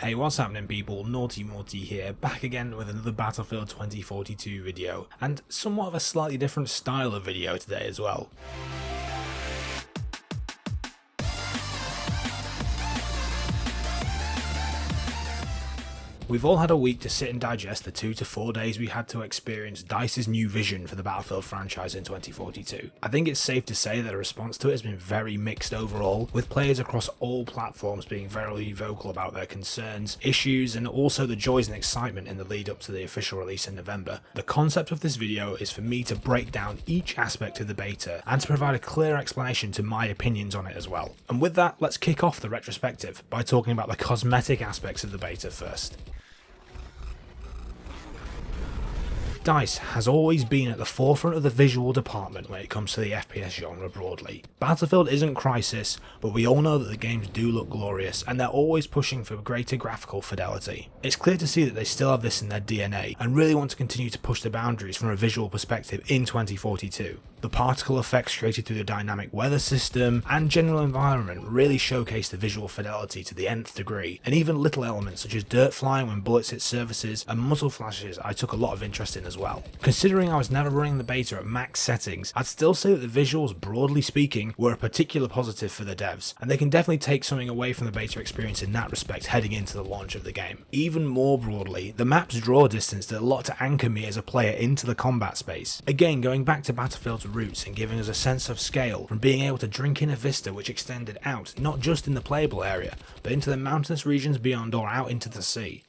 Hey, what's happening people, Naughty Morty here, back again with another Battlefield 2042 video, and somewhat of a slightly different style of video today as well. We've all had a week to sit and digest the 2 to 4 days we had to experience DICE's new vision for the Battlefield franchise in 2042. I think it's safe to say that the response to it has been very mixed overall, with players across all platforms being very vocal about their concerns, issues, and also the joys and excitement in the lead up to the official release in November. The concept of this video is for me to break down each aspect of the beta and to provide a clear explanation to my opinions on it as well. And with that, let's kick off the retrospective by talking about the cosmetic aspects of the beta first. DICE has always been at the forefront of the visual department when it comes to the FPS genre broadly. Battlefield isn't Crysis, but we all know that the games do look glorious and they're always pushing for greater graphical fidelity. It's clear to see that they still have this in their DNA and really want to continue to push the boundaries from a visual perspective in 2042. The particle effects created through the dynamic weather system and general environment really showcase the visual fidelity to the nth degree, and even little elements such as dirt flying when bullets hit surfaces and muzzle flashes I took a lot of interest in as well. Considering I was never running the beta at max settings, I'd still say that the visuals, broadly speaking, were a particular positive for the devs, and they can definitely take something away from the beta experience in that respect heading into the launch of the game. Even more broadly, the map's draw distance did a lot to anchor me as a player into the combat space. Again, going back to Battlefield's roots and giving us a sense of scale from being able to drink in a vista which extended out, not just in the playable area, but into the mountainous regions beyond or out into the sea.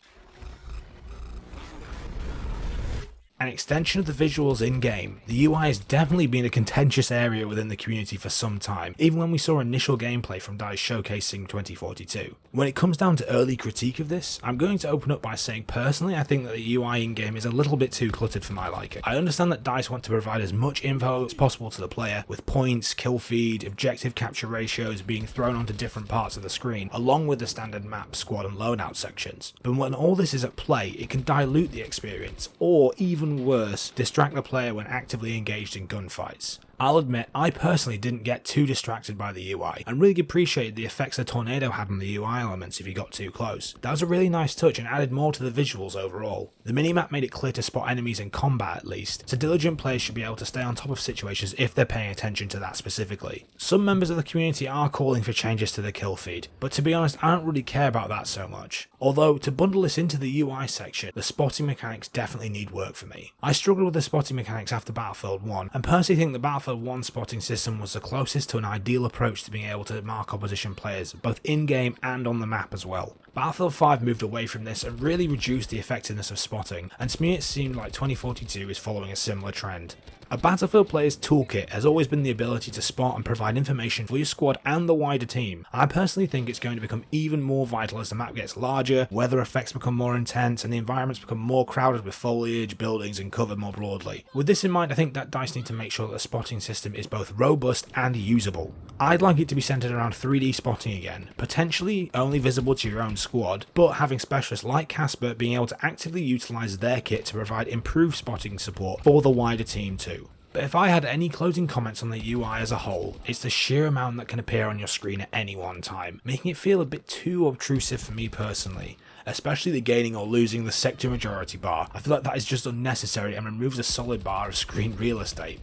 An extension of the visuals in-game, the UI has definitely been a contentious area within the community for some time, even when we saw initial gameplay from DICE showcasing 2042. When it comes down to early critique of this, I'm going to open up by saying personally I think that the UI in-game is a little bit too cluttered for my liking. I understand that DICE want to provide as much info as possible to the player, with points, kill feed, objective capture ratios being thrown onto different parts of the screen, along with the standard map, squad and loadout sections. But when all this is at play, it can dilute the experience, or even worse, distract the player when actively engaged in gunfights. I'll admit, I personally didn't get too distracted by the UI, and really appreciated the effects the tornado had on the UI elements if you got too close. That was a really nice touch and added more to the visuals overall. The minimap made it clear to spot enemies in combat at least, so diligent players should be able to stay on top of situations if they're paying attention to that specifically. Some members of the community are calling for changes to the kill feed, but to be honest I don't really care about that so much. Although, to bundle this into the UI section, the spotting mechanics definitely need work for me. I struggled with the spotting mechanics after Battlefield 1, and personally think the Battlefield 1 spotting system was the closest to an ideal approach to being able to mark opposition players, both in-game and on the map as well. Battlefield 5 moved away from this and really reduced the effectiveness of spotting, and to me it seemed like 2042 is following a similar trend. A Battlefield player's toolkit has always been the ability to spot and provide information for your squad and the wider team, and I personally think it's going to become even more vital as the map gets larger, weather effects become more intense, and the environments become more crowded with foliage, buildings and cover more broadly. With this in mind, I think that DICE need to make sure that the spotting system is both robust and usable. I'd like it to be centered around 3D spotting again, potentially only visible to your own squad, but having specialists like Casper being able to actively utilise their kit to provide improved spotting support for the wider team too. But if I had any closing comments on the UI as a whole, it's the sheer amount that can appear on your screen at any one time, making it feel a bit too obtrusive for me personally. Especially the gaining or losing the sector majority bar. I feel like that is just unnecessary and removes a solid bar of screen real estate.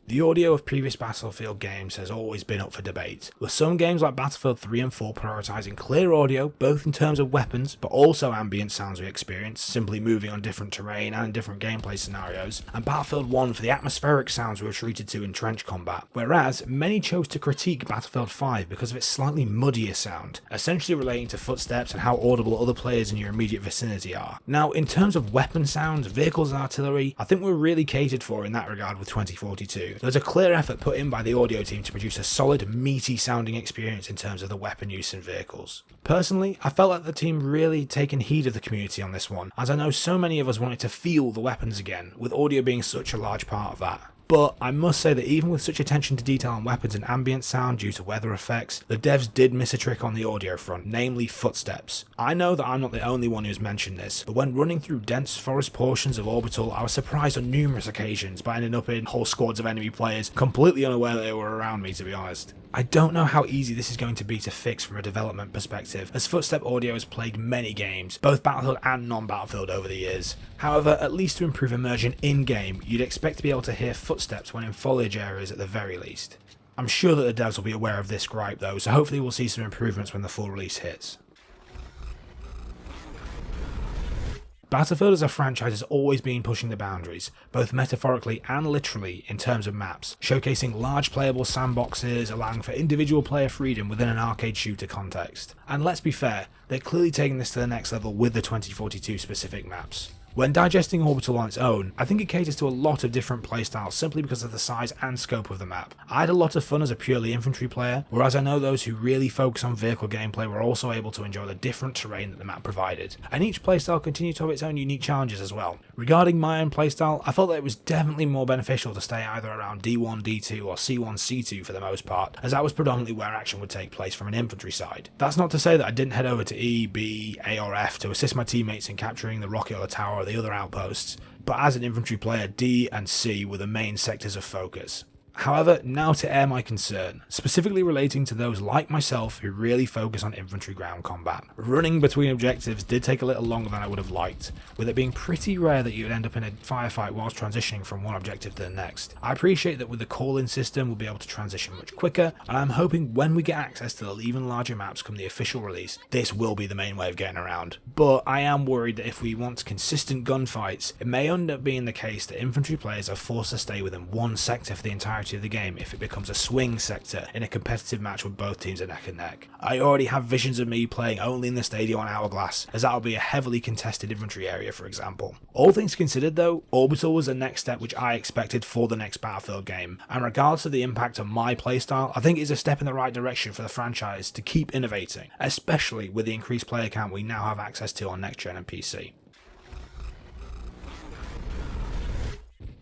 The audio of previous Battlefield games has always been up for debate, with some games like Battlefield 3 and 4 prioritising clear audio both in terms of weapons but also ambient sounds we experience, simply moving on different terrain and different gameplay scenarios, and Battlefield 1 for the atmospheric sounds we were treated to in trench combat, whereas many chose to critique Battlefield 5 because of its slightly muddier sound, essentially relating to footsteps and how audible other players in your immediate vicinity are. Now in terms of weapon sounds, vehicles and artillery, I think we're really catered for in that regard with 2042. There's a clear effort put in by the audio team to produce a solid, meaty sounding experience in terms of the weapon use in vehicles. Personally, I felt like the team really taken heed of the community on this one, as I know so many of us wanted to feel the weapons again, with audio being such a large part of that. But I must say that even with such attention to detail on weapons and ambient sound due to weather effects, the devs did miss a trick on the audio front, namely footsteps. I know that I'm not the only one who's mentioned this, but when running through dense forest portions of Orbital, I was surprised on numerous occasions by ending up in whole squads of enemy players, completely unaware that they were around me, to be honest. I don't know how easy this is going to be to fix from a development perspective, as footstep audio has plagued many games, both Battlefield and non-Battlefield over the years. However, at least to improve immersion in-game, you'd expect to be able to hear footsteps when in foliage areas at the very least. I'm sure that the devs will be aware of this gripe though, so hopefully we'll see some improvements when the full release hits. Battlefield as a franchise has always been pushing the boundaries, both metaphorically and literally in terms of maps, showcasing large playable sandboxes, allowing for individual player freedom within an arcade shooter context. And let's be fair, they're clearly taking this to the next level with the 2042 specific maps. When digesting Orbital on its own, I think it caters to a lot of different playstyles simply because of the size and scope of the map. I had a lot of fun as a purely infantry player, whereas I know those who really focus on vehicle gameplay were also able to enjoy the different terrain that the map provided, and each playstyle continued to have its own unique challenges as well. Regarding my own playstyle, I felt that it was definitely more beneficial to stay either around D1, D2 or C1, C2 for the most part, as that was predominantly where action would take place from an infantry side. That's not to say that I didn't head over to E, B, A or F to assist my teammates in capturing the rocket or the tower or the other outposts, but as an infantry player, D and C were the main sectors of focus. However, now to air my concern, specifically relating to those like myself who really focus on infantry ground combat. Running between objectives did take a little longer than I would have liked, with it being pretty rare that you would end up in a firefight whilst transitioning from one objective to the next. I appreciate that with the call-in system we'll be able to transition much quicker, and I'm hoping when we get access to the even larger maps come the official release, this will be the main way of getting around. But I am worried that if we want consistent gunfights, it may end up being the case that infantry players are forced to stay within one sector for the entirety of the game if it becomes a swing sector in a competitive match with both teams are neck and neck. I already have visions of me playing only in the stadium on Hourglass, as that will be a heavily contested infantry area for example. All things considered though, Orbital was the next step which I expected for the next Battlefield game, and regardless of the impact on my playstyle, I think it is a step in the right direction for the franchise to keep innovating, especially with the increased player count we now have access to on next gen and PC.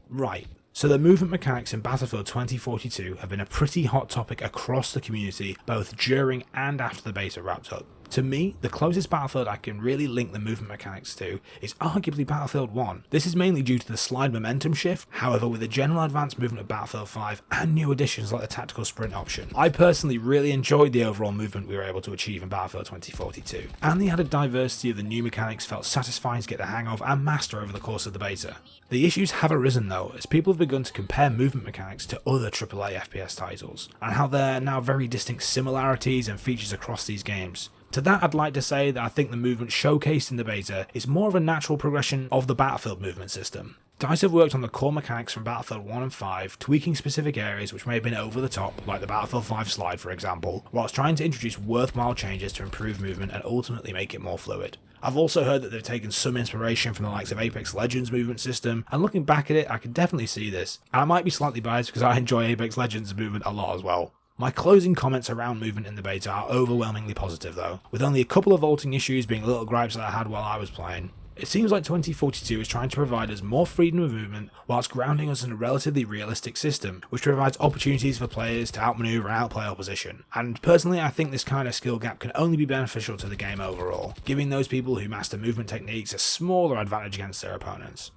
Right. So the movement mechanics in Battlefield 2042 have been a pretty hot topic across the community, both during and after the beta wrapped up. To me, the closest Battlefield I can really link the movement mechanics to is arguably Battlefield 1. This is mainly due to the slide momentum shift, however with the general advanced movement of Battlefield 5 and new additions like the tactical sprint option. I personally really enjoyed the overall movement we were able to achieve in Battlefield 2042, and the added diversity of the new mechanics felt satisfying to get the hang of and master over the course of the beta. The issues have arisen though, as people have begun to compare movement mechanics to other AAA FPS titles, and how there are now very distinct similarities and features across these games. To that I'd like to say that I think the movement showcased in the beta is more of a natural progression of the Battlefield movement system. DICE have worked on the core mechanics from Battlefield 1 and 5, tweaking specific areas which may have been over the top, like the Battlefield 5 slide for example, whilst trying to introduce worthwhile changes to improve movement and ultimately make it more fluid. I've also heard that they've taken some inspiration from the likes of Apex Legends movement system, and looking back at it I can definitely see this, and I might be slightly biased because I enjoy Apex Legends movement a lot as well. My closing comments around movement in the beta are overwhelmingly positive though, with only a couple of vaulting issues being little gripes that I had while I was playing. It seems like 2042 is trying to provide us more freedom of movement whilst grounding us in a relatively realistic system, which provides opportunities for players to outmaneuver and outplay opposition. And personally I think this kind of skill gap can only be beneficial to the game overall, giving those people who master movement techniques a smaller advantage against their opponents.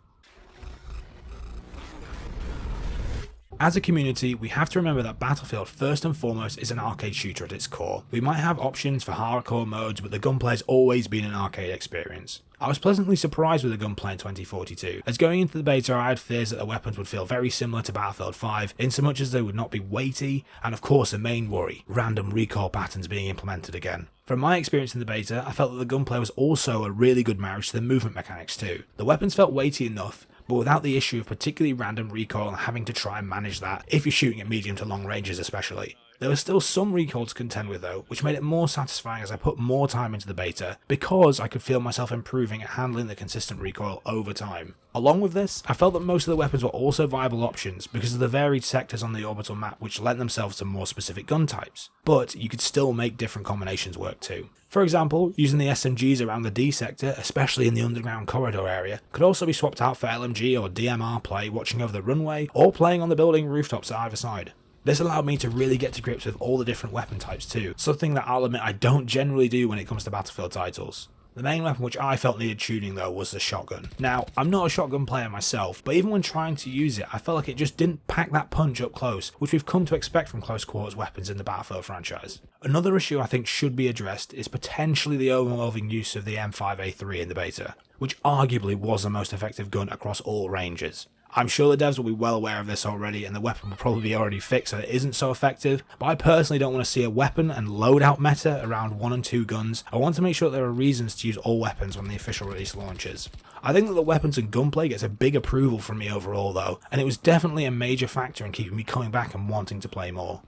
As a community, we have to remember that Battlefield first and foremost is an arcade shooter at its core. We might have options for hardcore modes, but the gunplay has always been an arcade experience. I was pleasantly surprised with the gunplay in 2042, as going into the beta I had fears that the weapons would feel very similar to Battlefield 5, in so much as they would not be weighty, and of course the main worry, random recoil patterns being implemented again. From my experience in the beta, I felt that the gunplay was also a really good marriage to the movement mechanics too. The weapons felt weighty enough, but without the issue of particularly random recoil and having to try and manage that if you're shooting at medium to long ranges especially. There was still some recoil to contend with though, which made it more satisfying as I put more time into the beta, because I could feel myself improving at handling the consistent recoil over time. Along with this, I felt that most of the weapons were also viable options because of the varied sectors on the orbital map which lent themselves to more specific gun types, but you could still make different combinations work too. For example, using the SMGs around the D sector, especially in the underground corridor area, could also be swapped out for LMG or DMR play watching over the runway or playing on the building rooftops at either side. This allowed me to really get to grips with all the different weapon types too, something that I'll admit I don't generally do when it comes to Battlefield titles. The main weapon which I felt needed tuning though was the shotgun. Now, I'm not a shotgun player myself, but even when trying to use it, I felt like it just didn't pack that punch up close, which we've come to expect from close quarters weapons in the Battlefield franchise. Another issue I think should be addressed is potentially the overwhelming use of the M5A3 in the beta, which arguably was the most effective gun across all ranges. I'm sure the devs will be well aware of this already and the weapon will probably be already fixed so it isn't so effective, but I personally don't want to see a weapon and loadout meta around 1 and 2 guns. I want to make sure that there are reasons to use all weapons when the official release launches. I think that the weapons and gunplay gets a big approval from me overall though, and it was definitely a major factor in keeping me coming back and wanting to play more.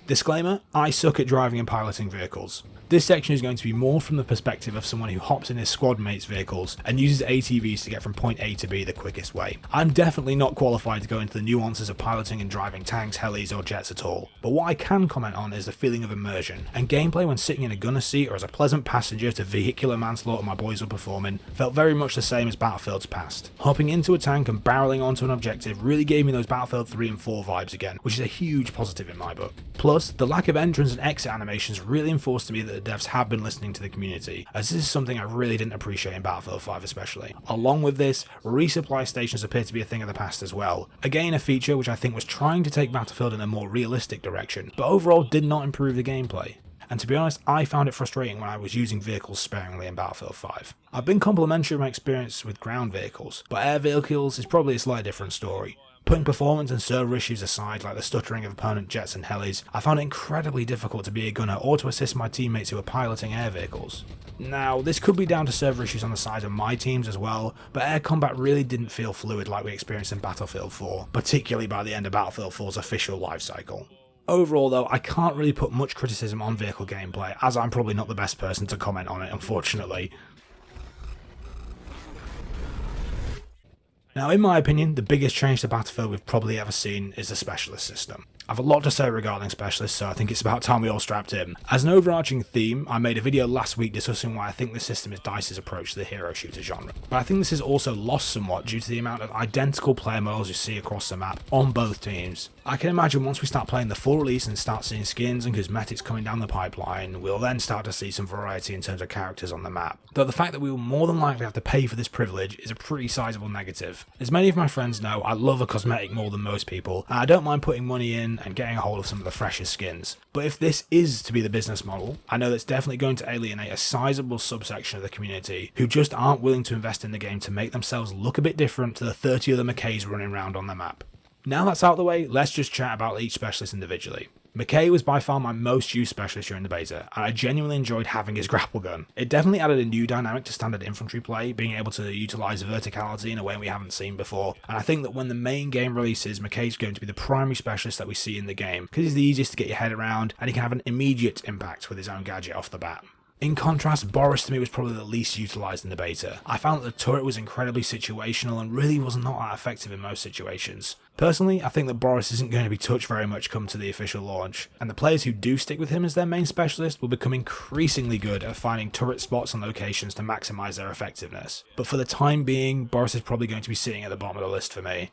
Disclaimer, I suck at driving and piloting vehicles. This section is going to be more from the perspective of someone who hops in his squad mates' vehicles and uses ATVs to get from point A to B the quickest way. I'm definitely not qualified to go into the nuances of piloting and driving tanks, helis or jets at all, but what I can comment on is the feeling of immersion, and gameplay when sitting in a gunner seat or as a pleasant passenger to vehicular manslaughter my boys were performing felt very much the same as Battlefield's past. Hopping into a tank and barreling onto an objective really gave me those Battlefield 3 and 4 vibes again, which is a huge positive in my book. Plus, the lack of entrance and exit animations really enforced to me that the devs have been listening to the community, as this is something I really didn't appreciate in Battlefield 5 especially. Along with this, resupply stations appear to be a thing of the past as well. Again, a feature which I think was trying to take Battlefield in a more realistic direction, but overall did not improve the gameplay. And to be honest, I found it frustrating when I was using vehicles sparingly in Battlefield 5. I've been complimentary of my experience with ground vehicles, but air vehicles is probably a slightly different story. Putting performance and server issues aside, like the stuttering of opponent jets and helis, I found it incredibly difficult to be a gunner or to assist my teammates who were piloting air vehicles. Now, this could be down to server issues on the side of my teams as well, but air combat really didn't feel fluid like we experienced in Battlefield 4, particularly by the end of Battlefield 4's official lifecycle. Overall though, I can't really put much criticism on vehicle gameplay, as I'm probably not the best person to comment on it, unfortunately. Now, in my opinion, the biggest change to Battlefield we've probably ever seen is the specialist system. I have a lot to say regarding specialists, so I think it's about time we all strapped in. As an overarching theme, I made a video last week discussing why I think this system is DICE's approach to the hero shooter genre, but I think this is also lost somewhat due to the amount of identical player models you see across the map on both teams. I can imagine once we start playing the full release and start seeing skins and cosmetics coming down the pipeline, we'll then start to see some variety in terms of characters on the map. Though the fact that we will more than likely have to pay for this privilege is a pretty sizable negative. As many of my friends know, I love a cosmetic more than most people, and I don't mind putting money in and getting a hold of some of the freshest skins. But if this is to be the business model, I know that's definitely going to alienate a sizable subsection of the community who just aren't willing to invest in the game to make themselves look a bit different to the 30 other McKays running around on the map. Now that's out of the way, let's just chat about each specialist individually. McKay was by far my most used specialist during the beta, and I genuinely enjoyed having his grapple gun. It definitely added a new dynamic to standard infantry play, being able to utilise verticality in a way we haven't seen before, and I think that when the main game releases, McKay's going to be the primary specialist that we see in the game, because he's the easiest to get your head around, and he can have an immediate impact with his own gadget off the bat. In contrast, Boris to me was probably the least utilised in the beta. I found that the turret was incredibly situational and really was not that effective in most situations. Personally, I think that Boris isn't going to be touched very much come to the official launch, and the players who do stick with him as their main specialist will become increasingly good at finding turret spots and locations to maximise their effectiveness. But for the time being, Boris is probably going to be sitting at the bottom of the list for me.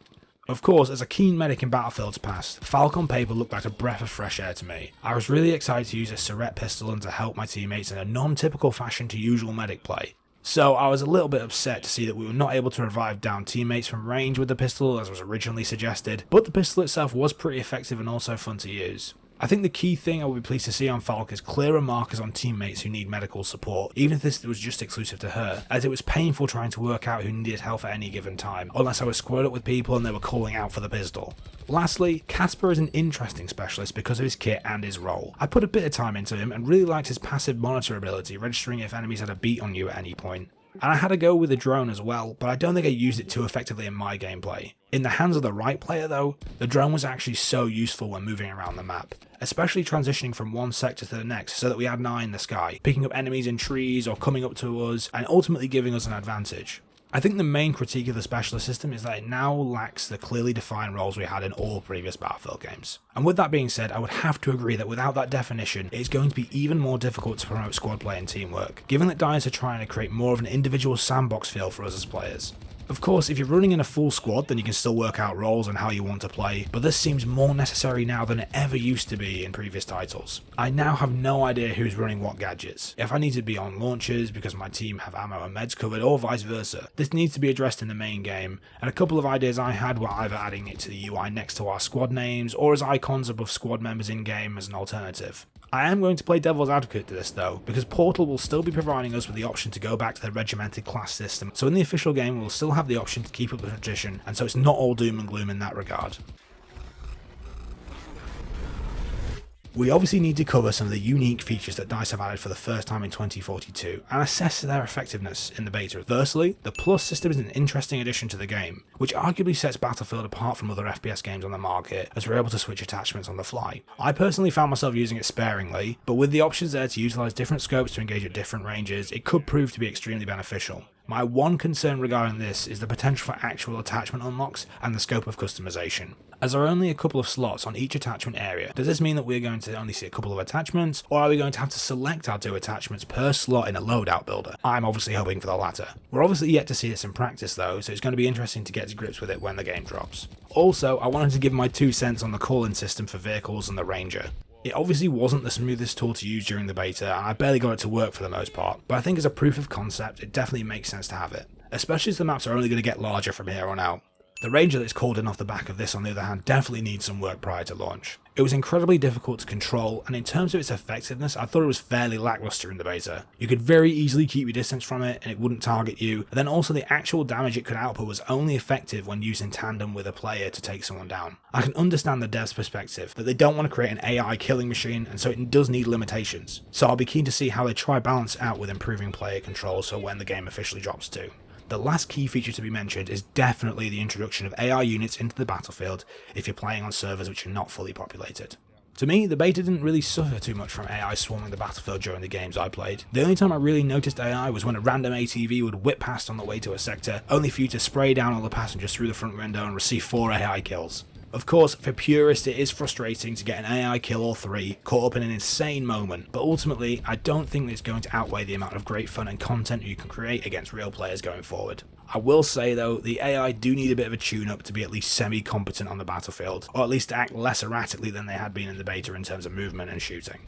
Of course, as a keen medic in Battlefield's past, Falcon Paper looked like a breath of fresh air to me. I was really excited to use a Surette pistol and to help my teammates in a non-typical fashion to usual medic play. So I was a little bit upset to see that we were not able to revive down teammates from range with the pistol as was originally suggested, but the pistol itself was pretty effective and also fun to use. I think the key thing I would be pleased to see on Falk is clearer markers on teammates who need medical support, even if this was just exclusive to her, as it was painful trying to work out who needed help at any given time, unless I was squared up with people and they were calling out for the pistol. Lastly, Casper is an interesting specialist because of his kit and his role. I put a bit of time into him and really liked his passive monitor ability, registering if enemies had a beat on you at any point. And I had to go with the drone as well, but I don't think I used it too effectively in my gameplay. In the hands of the right player though, the drone was actually so useful when moving around the map, especially transitioning from one sector to the next so that we had an eye in the sky, picking up enemies in trees or coming up to us and ultimately giving us an advantage. I think the main critique of the specialist system is that it now lacks the clearly defined roles we had in all previous Battlefield games. And with that being said, I would have to agree that without that definition, it is going to be even more difficult to promote squad play and teamwork, given that DICE are trying to create more of an individual sandbox feel for us as players. Of course, if you're running in a full squad, then you can still work out roles and how you want to play, but this seems more necessary now than it ever used to be in previous titles. I now have no idea who's running what gadgets, if I need to be on launchers because my team have ammo and meds covered, or vice versa. This needs to be addressed in the main game, and a couple of ideas I had were either adding it to the UI next to our squad names, or as icons above squad members in game as an alternative. I am going to play devil's advocate to this though, because Portal will still be providing us with the option to go back to the regimented class system, so in the official game we'll still have the option to keep up the tradition, and so it's not all doom and gloom in that regard. We obviously need to cover some of the unique features that DICE have added for the first time in 2042 and assess their effectiveness in the beta. Firstly, the Plus system is an interesting addition to the game, which arguably sets Battlefield apart from other FPS games on the market as we're able to switch attachments on the fly. I personally found myself using it sparingly, but with the options there to utilise different scopes to engage at different ranges, it could prove to be extremely beneficial. My one concern regarding this is the potential for actual attachment unlocks and the scope of customization. As there are only a couple of slots on each attachment area, does this mean that we're going to only see a couple of attachments, or are we going to have to select our 2 attachments per slot in a loadout builder? I'm obviously hoping for the latter. We're obviously yet to see this in practice though, so it's going to be interesting to get to grips with it when the game drops. Also, I wanted to give my 2 cents on the call-in system for vehicles and the Ranger. It obviously wasn't the smoothest tool to use during the beta, and I barely got it to work for the most part, but I think as a proof of concept, it definitely makes sense to have it, especially as the maps are only going to get larger from here on out. The Ranger that's called in off the back of this, on the other hand, definitely needs some work prior to launch. It was incredibly difficult to control, and in terms of its effectiveness, I thought it was fairly lackluster in the beta. You could very easily keep your distance from it, and it wouldn't target you, and then also the actual damage it could output was only effective when used in tandem with a player to take someone down. I can understand the devs' perspective, that they don't want to create an AI killing machine, and so it does need limitations. So I'll be keen to see how they try balance it out with improving player control so when the game officially drops too. The last key feature to be mentioned is definitely the introduction of AI units into the battlefield if you're playing on servers which are not fully populated. To me, the beta didn't really suffer too much from AI swarming the battlefield during the games I played. The only time I really noticed AI was when a random ATV would whip past on the way to a sector, only for you to spray down all the passengers through the front window and receive 4 AI kills. Of course, for purists it is frustrating to get an AI kill or 3 caught up in an insane moment, but ultimately I don't think it's going to outweigh the amount of great fun and content you can create against real players going forward. I will say though, the AI do need a bit of a tune-up to be at least semi-competent on the battlefield, or at least to act less erratically than they had been in the beta in terms of movement and shooting.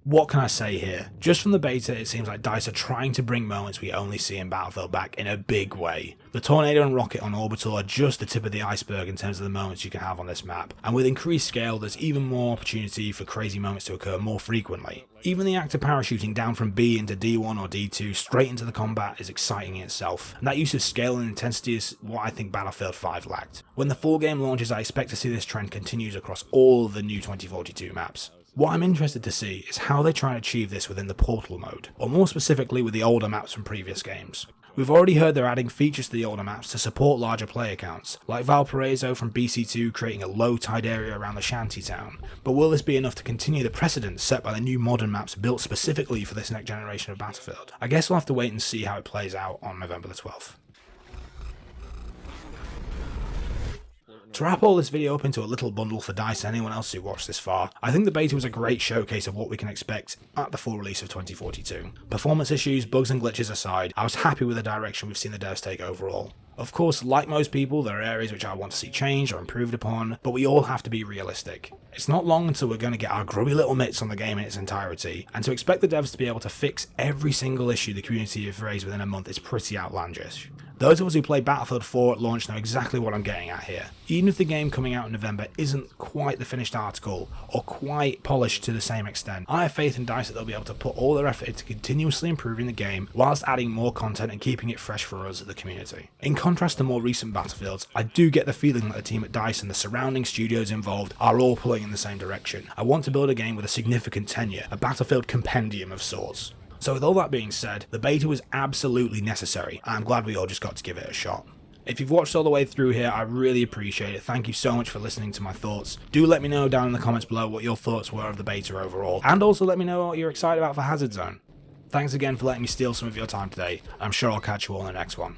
What can I say here? Just from the beta, it seems like DICE are trying to bring moments we only see in Battlefield back in a big way. The Tornado and Rocket on Orbital are just the tip of the iceberg in terms of the moments you can have on this map, and with increased scale there's even more opportunity for crazy moments to occur more frequently. Even the act of parachuting down from B into D1 or D2 straight into the combat is exciting in itself, and that use of scale and intensity is what I think Battlefield 5 lacked. When the full game launches, I expect to see this trend continues across all of the new 2042 maps. What I'm interested to see is how they try and achieve this within the Portal mode, or more specifically with the older maps from previous games. We've already heard they're adding features to the older maps to support larger player counts, like Valparaiso from BC2 creating a low tide area around the shantytown, but will this be enough to continue the precedent set by the new modern maps built specifically for this next generation of Battlefield? I guess we'll have to wait and see how it plays out on November the 12th. To wrap all this video up into a little bundle for DICE and anyone else who watched this far, I think the beta was a great showcase of what we can expect at the full release of 2042. Performance issues, bugs and glitches aside, I was happy with the direction we've seen the devs take overall. Of course, like most people, there are areas which I want to see changed or improved upon, but we all have to be realistic. It's not long until we're going to get our grubby little mitts on the game in its entirety, and to expect the devs to be able to fix every single issue the community have raised within a month is pretty outlandish. Those of us who played Battlefield 4 at launch know exactly what I'm getting at here. Even if the game coming out in November isn't quite the finished article, or quite polished to the same extent, I have faith in DICE that they'll be able to put all their effort into continuously improving the game, whilst adding more content and keeping it fresh for us as the community. In contrast to more recent Battlefields, I do get the feeling that the team at DICE and the surrounding studios involved are all pulling in the same direction. I want to build a game with a significant tenure, a Battlefield compendium of sorts. So with all that being said, the beta was absolutely necessary, and I'm glad we all just got to give it a shot. If you've watched all the way through here, I really appreciate it. Thank you so much for listening to my thoughts. Do let me know down in the comments below what your thoughts were of the beta overall, and also let me know what you're excited about for Hazard Zone. Thanks again for letting me steal some of your time today. I'm sure I'll catch you all in the next one.